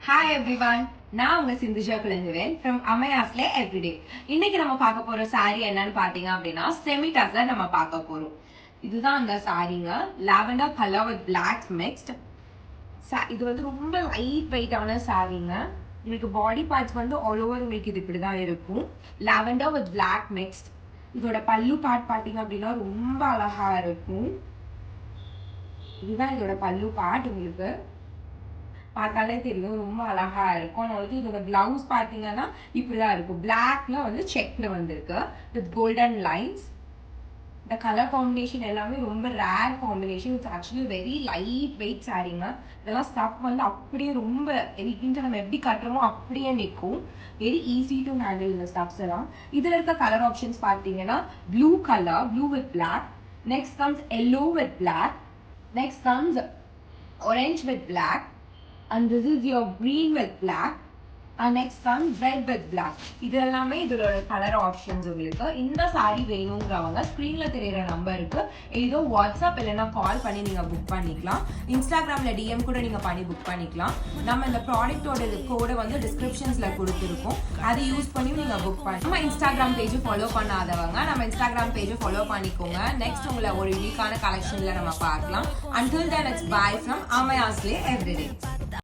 Hi everyone. நான் உங்க Sindhuja Kulandaivel from அமையாஸ்ல everyday. இன்னைக்கு நம்ம பார்க்க போற saree என்னன்னு பாத்தீங்க அப்படின்னா செமி டசர் நம்ம பார்க்க போறோம். இதுதான் அந்த சாரீங்க. lavender color with black mixed. இது வந்து ரொம்ப லைட் வெயிட்டான சாரீங்க. உங்களுக்கு பாடி பார்ட்ஸ் வந்து ஆல் ஓவர் உங்களுக்கு இது இப்படிதான் இருக்கும். lavender with black mixed. இதோட பல்லு பார்ட் பாத்தீங்க அப்படின்னா ரொம்ப அழகா இருக்கும். இதுதான் இதோட பல்லு பார்ட் உங்களுக்கு பார்த்தாலே தெரியும் ரொம்ப அழகா இருக்கும். வந்து இதோட பிளவுஸ் பார்த்தீங்கன்னா இப்படிதான் இருக்கும். பிளாக்ல வந்து செக்ல வந்திருக்கு வித் கோல்டன் லைன்ஸ். இந்த கலர் காம்பினேஷன் எல்லாமே ரொம்ப rare combination. It's actually very light weight சாரீங்க. இதெல்லாம் ஸ்டஃப் வந்து அப்படியே ரொம்ப நம்ம எப்படி கட்டுறோமோ அப்படியே நிற்கும். வெரி ஈஸி டு ஹேண்டில் இந்த ஸ்டஃப்ஸ் எல்லாம். இதில் இருக்க கலர் ஆப்ஷன்ஸ் பார்த்தீங்கன்னா blue colour, blue with black. Next comes yellow with black. Next comes orange with black, and this is your green with black, and next comes red with black. இது எல்லாமே இதோட colour options உங்களுக்கு. இந்த sorry வேணுங்கிறவங்க ஸ்க்ரீன்ல தெரியுற நம்பருக்கு ஏதோ வாட்ஸ்அப் இல்லைன்னா கால் பண்ணி நீங்க புக் பண்ணிக்கலாம். இன்ஸ்டாகிராம்ல டிஎம் கூட நீங்க பண்ணி புக் பண்ணிக்கலாம். நம்ம இந்த ப்ராடக்ட்டோட கோட வந்து டிஸ்கிரிப்ஷன்ஸ்ல கொடுத்துருக்கோம். அதை யூஸ் பண்ணி நீங்க புக் பண்ணி நம்ம இன்ஸ்டாகிராம் பேஜ் ஃபாலோ பண்ணாதவங்க நம்ம இன்ஸ்டாகிராம் பேஜ் ஃபாலோ பண்ணிக்கோங்க. நெக்ஸ்ட் உங்களை ஒரு யூனிக்கான கலெக்ஷன்ல நம்ம பார்க்கலாம். Until then, it's bye from Amayasle Everyday.